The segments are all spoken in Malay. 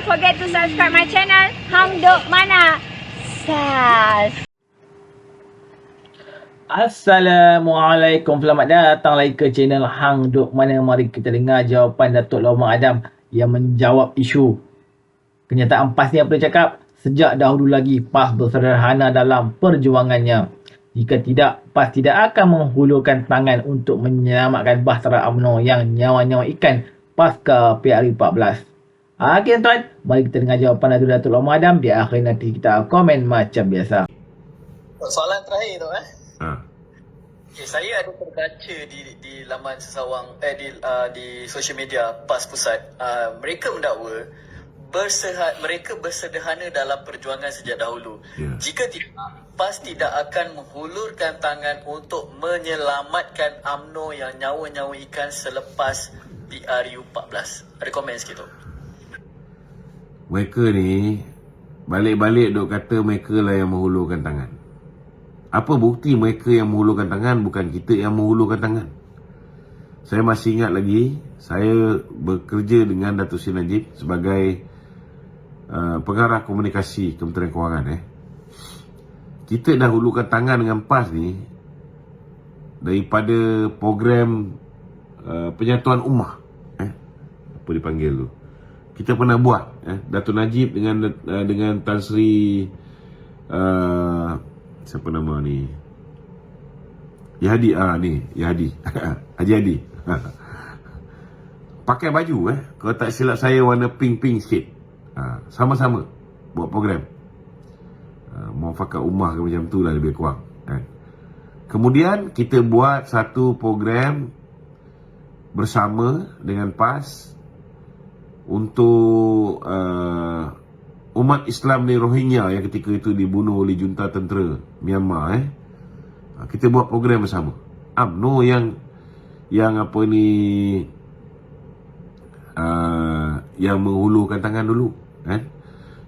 forget to subscribe my channel Hang Duk Mana. Sas. Assalamualaikum, selamat datang lagi ke channel Hang Duk Mana. Mari kita dengar jawapan Datuk Lawang Adam yang menjawab isu kenyataan PAS ni. Apa dia cakap? Sejak dahulu lagi PAS bersederhana dalam perjuangannya. Jika tidak, PAS tidak akan menghulurkan tangan untuk menyelamatkan Bahtera UMNO yang nyawa-nyawa ikan pasca PRU 14. Okey tuan, mari kita dengar jawapan Datuk Lawang Adam. Di akhir nanti kita komen macam biasa. Soalan terakhir tu Ha. Okay, saya ada terbaca di laman sesawang di social media PAS Pusat. Mereka mendakwa mereka bersederhana dalam perjuangan sejak dahulu. Jika tidak, PAS tidak akan menghulurkan tangan untuk menyelamatkan UMNO yang nyawa-nyawa ikan selepas PRU 14. Ada komen sikit tu. Mereka ni balik-balik duk kata mereka lah yang menghulurkan tangan. Apa bukti mereka yang menghulurkan tangan, bukan kita yang menghulurkan tangan? Saya masih ingat lagi, saya bekerja dengan Datuk Seri Najib sebagai pengarah komunikasi Kementerian Kewangan. Kita dah hulurkan tangan dengan PAS ni daripada program penyatuan ummah. Apa dipanggil tu? Kita pernah buat, Datuk Najib dengan Tan Sri siapa nama ni? Yahdi, Yahdi. Haji Hadi. Pakai baju kalau tak silap saya warna pink sikit. Sama-sama buat program. Muafakat ummah ke macam tu lah lebih kurang. Kemudian kita buat satu program bersama dengan PAS untuk umat Islam di Rohingya yang ketika itu dibunuh oleh junta tentera Myanmar. Kita buat program bersama. UMNO yang apa ni yang menghulurkan tangan dulu.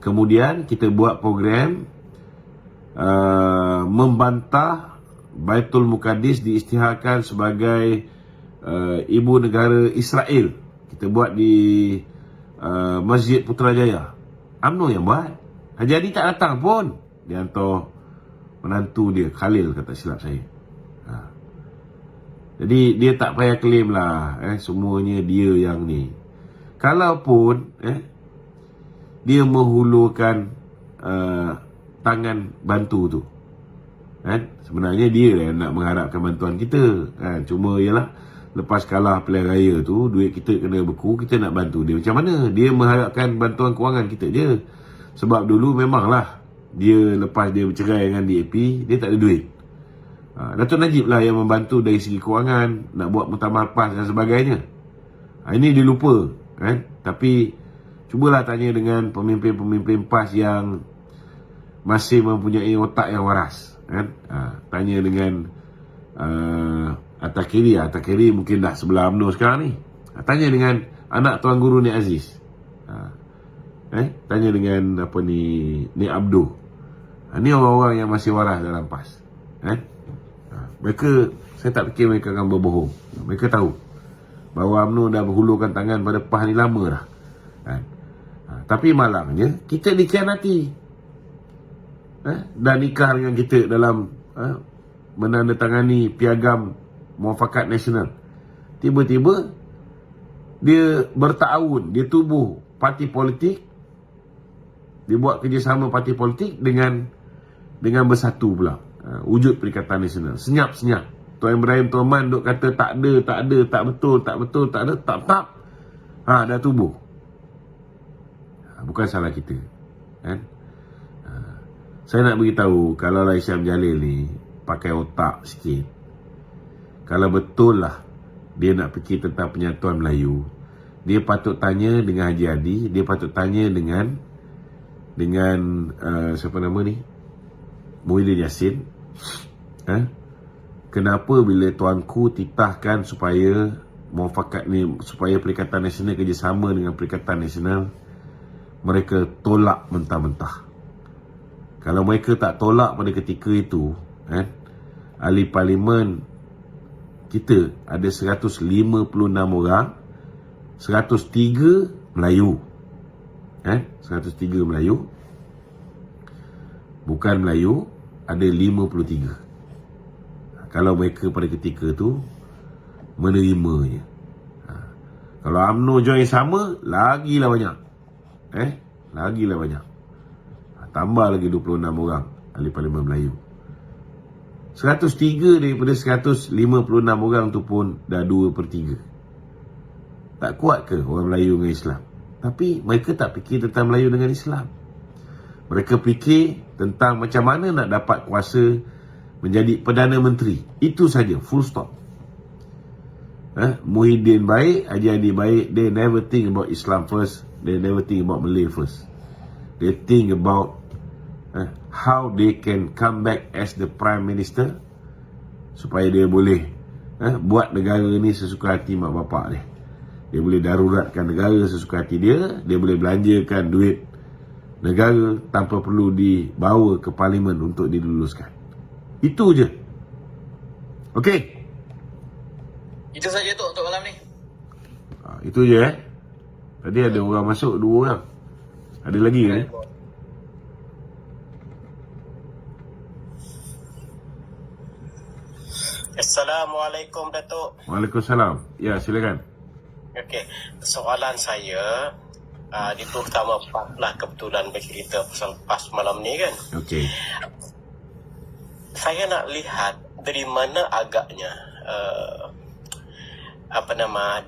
Kemudian kita buat program membantah Baitul Muqaddis diisytiharkan sebagai ibu negara Israel. Kita buat di Masjid Putrajaya. UMNO yang buat. Haji Hadi tak datang pun. Dia hantar menantu dia, Khalil, kata silap saya. Jadi dia tak payah claim lah, semuanya dia yang ni. Kalaupun dia menghulurkan tangan bantu tu, sebenarnya dia lah yang nak mengharapkan bantuan kita. Cuma ialah lepas kalah pilihan raya tu, duit kita kena beku, kita nak bantu dia macam mana? Dia mengharapkan bantuan kewangan kita je. Sebab dulu memanglah dia lepas dia bercerai dengan DAP, dia tak ada duit. Datuk Najib lah yang membantu dari segi kewangan, nak buat muktamar PAS dan sebagainya. Ini dia lupa. Tapi cubalah tanya dengan pemimpin-pemimpin PAS yang masih mempunyai otak yang waras. Tanya dengan Atakiri mungkin dah sebelah UMNO sekarang ni. Tanya dengan anak Tuan Guru Nik Aziz. Tanya dengan apa ni, Nik Abdul. Ni orang-orang yang masih waras dalam PAS. Mereka, saya tak fikir mereka akan berbohong. Mereka tahu bahawa UMNO dah berhulurkan tangan pada PAS ni lama dah. Tapi malangnya kita dikhianati. Dan nikah dengan kita dalam menandatangani piagam Muafakat Nasional. Tiba-tiba dia bertahun, dia tubuh parti politik, dia buat kerjasama parti politik dengan bersatu pula. Wujud Perikatan Nasional. Senyap-senyap. Tuan Ibrahim Tuan Man duk kata tak ada, tak betul, tak ada, tak. Dah tubuh. Bukan salah kita. Saya nak beritahu, kalau Syam Jalil ni pakai otak sikit, kalau betul lah dia nak fikir tentang penyatuan Melayu, dia patut tanya dengan Haji Hadi, dia patut tanya dengan siapa nama ni, Muhyiddin Yassin. Kenapa bila tuanku titahkan supaya muafakat ni, supaya Perikatan Nasional kerjasama dengan Perikatan Nasional, mereka tolak mentah-mentah. Kalau mereka tak tolak pada ketika itu, ahli parlimen kita ada 156 orang, 103 Melayu. 103 Melayu. Bukan Melayu ada 53. Kalau mereka pada ketika tu menerimanya. Kalau UMNO join sama, lagilah banyak. Lagilah banyak. Tambah lagi 26 orang ahli parlimen Melayu. 103 daripada 156 orang tu pun dah 2/3. Tak kuat ke orang Melayu dengan Islam? Tapi mereka tak fikir tentang Melayu dengan Islam. Mereka fikir tentang macam mana nak dapat kuasa menjadi Perdana Menteri. Itu saja, full stop. Muhyiddin baik, Haji Adi baik, they never think about Islam first, they never think about Malay first. They think about how they can come back as the Prime Minister supaya dia boleh buat negara ni sesuka hati mak bapak dia. Dia boleh daruratkan negara sesuka hati dia, dia boleh belanjakan duit negara tanpa perlu dibawa ke parlimen untuk diluluskan. Itu je. Okey. Itu saja tu untuk malam ni. Itu je Tadi ada orang masuk 2 orang. Ada lagi ke? Assalamualaikum Datuk. Waalaikumsalam. Ya, silakan. Okey, soalan saya di terutama PAS lah, kebetulan bercerita pasal PAS malam ni kan. Okey. Saya nak lihat dari mana agaknya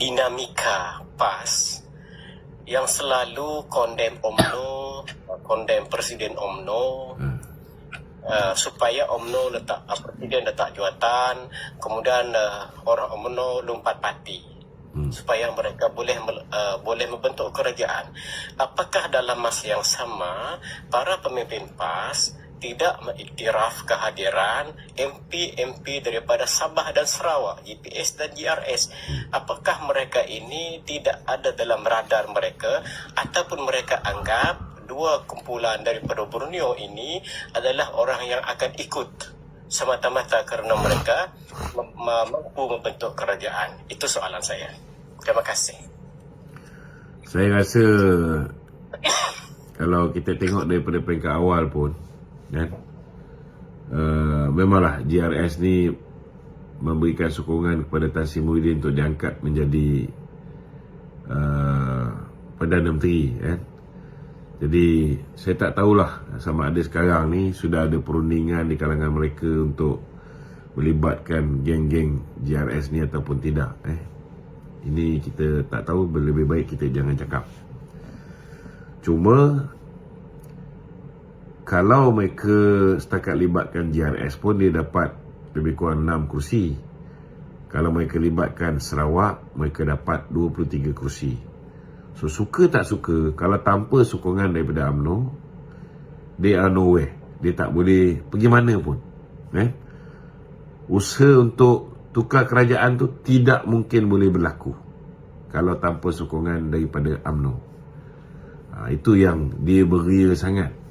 dinamika PAS yang selalu condemn UMNO, condemn Presiden UMNO, supaya UMNO letak Presiden letak jawatan, kemudian orang UMNO lompat parti supaya mereka boleh membentuk kerajaan. Apakah dalam masa yang sama para pemimpin PAS tidak mengiktiraf kehadiran MP daripada Sabah dan Sarawak, GPS dan GRS? Apakah mereka ini tidak ada dalam radar mereka, ataupun mereka anggap dua kumpulan daripada Borneo ini adalah orang yang akan ikut semata-mata kerana mereka mampu membentuk kerajaan? Itu soalan saya. Terima kasih. Saya rasa kalau kita tengok daripada peringkat awal pun kan, memanglah GRS ni memberikan sokongan kepada Tan Sri Muhyiddin untuk diangkat menjadi Perdana Menteri kan. Jadi saya tak tahulah sama ada sekarang ni sudah ada perundingan di kalangan mereka untuk melibatkan geng-geng GRS ni ataupun tidak. Ini kita tak tahu, lebih baik kita jangan cakap. Cuma kalau mereka setakat libatkan GRS pun dia dapat lebih kurang 6 kursi. Kalau mereka libatkan Sarawak, mereka dapat 23 kursi. So suka tak suka, kalau tanpa sokongan daripada UMNO, they are nowhere. Dia tak boleh pergi mana pun. Usaha untuk tukar kerajaan tu tidak mungkin boleh berlaku kalau tanpa sokongan daripada UMNO. Itu yang dia beria sangat.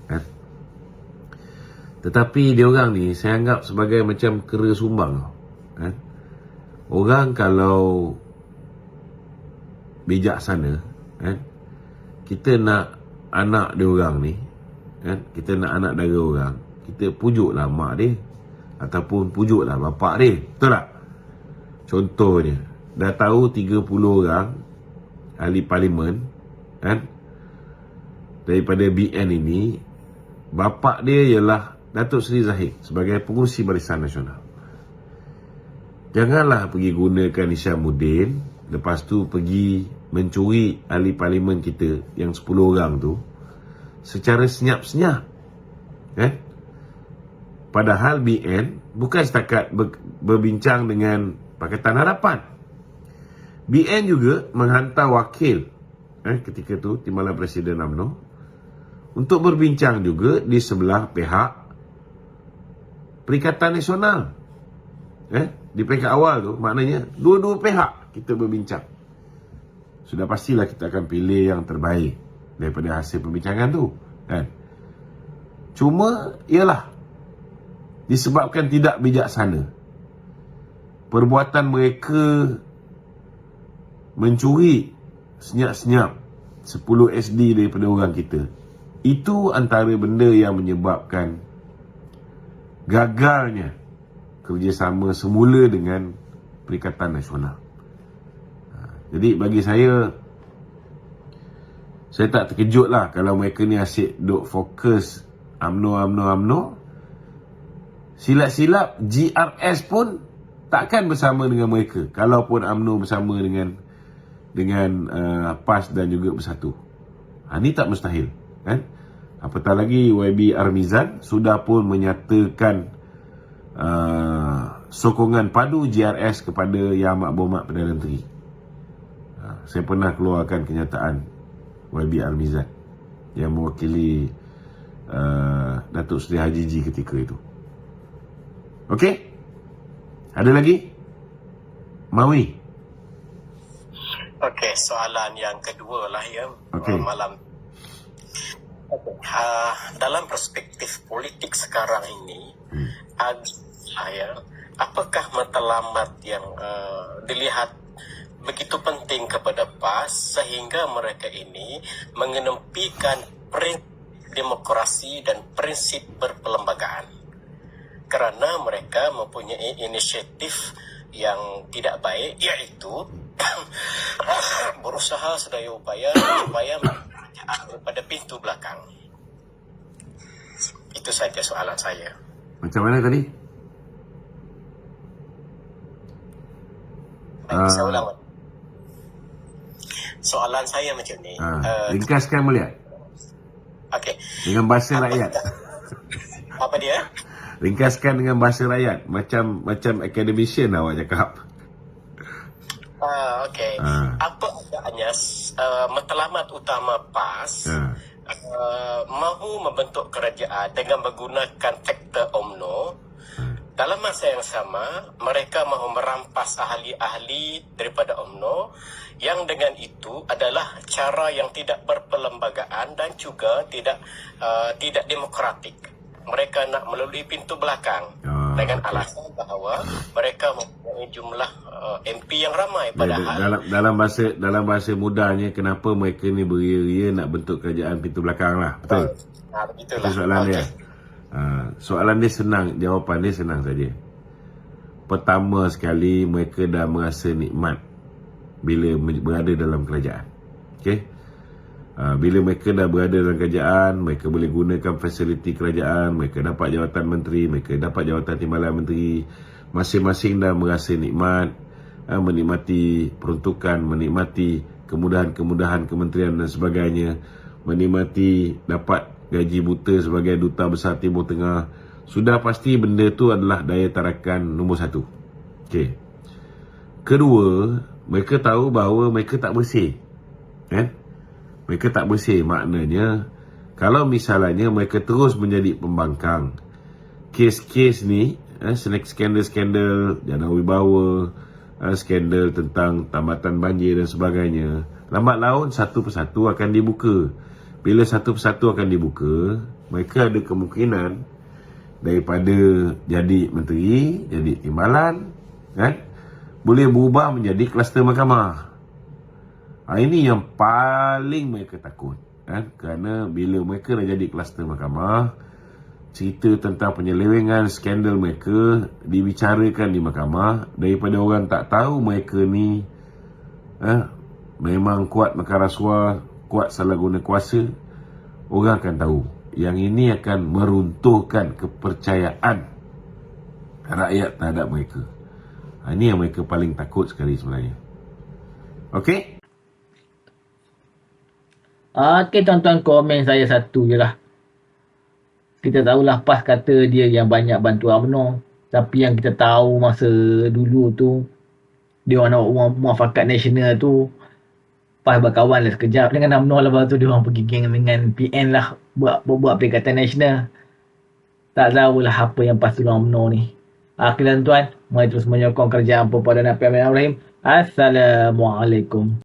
Tetapi dia orang ni saya anggap sebagai macam kera sumbang. Orang kalau bijaksana, kita nak anak dia orang ni, kita nak anak dara orang, kita pujuklah mak dia ataupun pujuklah bapak dia. Betul tak? Contohnya, dah tahu 30 orang ahli parlimen daripada BN ini, bapak dia ialah Datuk Seri Zahid sebagai pengurusi Barisan Nasional. Janganlah pergi gunakan Isyamuddin, lepas tu pergi mencuri ahli parlimen kita yang 10 orang tu secara senyap-senyap. Padahal BN bukan setakat berbincang dengan Pakatan Harapan. BN juga menghantar wakil ketika tu Timbalan Presiden UMNO untuk berbincang juga di sebelah pihak Perikatan Nasional. Di peringkat awal tu maknanya dua-dua pihak kita berbincang. Sudah pastilah kita akan pilih yang terbaik daripada hasil perbincangan tu kan. Cuma ialah disebabkan tidak bijaksana, perbuatan mereka mencuri senyap-senyap 10 SD daripada orang kita. Itu antara benda yang menyebabkan gagalnya kerjasama semula dengan Perikatan Nasional. Jadi bagi saya tak terkejut lah kalau mereka ni asyik duk fokus UMNO. Silap-silap GRS pun takkan bersama dengan mereka, kalaupun UMNO bersama dengan PAS dan juga Bersatu. Ini tak mustahil, kan? Apatah lagi YB Armizan sudah pun menyatakan sokongan padu GRS kepada Yang Amat Berhormat Perdana Menteri. Saya pernah keluarkan kenyataan YB Armizan yang mewakili Datuk Seri Haji Ji ketika itu. Okey? Ada lagi? Mawi? Okey, soalan yang kedua lah ya, malam. Dalam perspektif politik sekarang ini, apakah matlamat yang dilihat begitu penting kepada PAS sehingga mereka ini mengenempikan prinsip demokrasi dan prinsip berperlembagaan, kerana mereka mempunyai inisiatif yang tidak baik, iaitu berusaha sedaya upaya daripada pintu belakang. Itu saja soalan saya. Macam mana tadi? Saya ulang. Soalan saya macam ni. Ringkaskan boleh? Okey. Dengan bahasa rakyat. Apa dia? Ringkaskan dengan bahasa rakyat. Macam academician awak cakap. Okey. Apa agaknya matlamat utama PAS mahu membentuk kerajaan dengan menggunakan faktor UMNO. Dalam masa yang sama, mereka mahu merampas ahli-ahli daripada UMNO, yang dengan itu adalah cara yang tidak berperlembagaan dan juga tidak demokratik. Mereka nak melalui pintu belakang dengan alasan bahawa mereka mempunyai jumlah MP yang ramai, padahal dalam bahasa mudahnya, kenapa mereka ni beria-ria nak bentuk kerajaan pintu belakang lah. Betul? Begitulah. Itu soalan dia. Soalan dia senang, jawapan dia senang saja. Pertama sekali, mereka dah merasa nikmat bila berada dalam kerajaan. Okey? Bila mereka dah berada dalam kerajaan, mereka boleh gunakan fasiliti kerajaan, mereka dapat jawatan menteri, mereka dapat jawatan timbalan menteri. Masing-masing dah merasa nikmat, menikmati peruntukan, menikmati kemudahan-kemudahan kementerian dan sebagainya, menikmati dapat gaji buta sebagai Duta Besar Timur Tengah. Sudah pasti benda tu adalah daya tarakan nombor satu. Okey. Kedua, mereka tahu bahawa mereka tak bersih. Kan? Mereka tak bersih, maknanya kalau misalnya mereka terus menjadi pembangkang kes-kes ni, skandal-skandal jana wibawa, skandal tentang tambatan banjir dan sebagainya, lambat laun satu persatu akan dibuka. Bila satu persatu akan dibuka, mereka ada kemungkinan daripada jadi menteri, jadi timbalan, kan, boleh berubah menjadi kluster mahkamah. Ini yang paling mereka takut, kan? Kerana bila mereka dah jadi kluster mahkamah, cerita tentang penyelewengan skandal mereka dibicarakan di mahkamah, daripada orang tak tahu mereka ni memang kuat makan rasuah, kuat salah guna kuasa, orang akan tahu. Yang ini akan meruntuhkan kepercayaan rakyat terhadap mereka. Ini yang mereka paling takut sekali sebenarnya. Okey? Okey tuan-tuan, komen saya satu je lah. Kita tahulah PAS kata dia yang banyak bantu UMNO, tapi yang kita tahu masa dulu tu, dia orang nak muafakat nasional tu, PAS berkawan lah sekejap dengan UMNO, lepas tu dia orang pergi geng dengan PN lah, buat Perikatan Nasional. Tak tahulah apa yang PAS tolong UMNO ni. Okey tuan-tuan, mari terus menyokong kerajaan Perpaduan Rakyat Ibrahim. Assalamualaikum.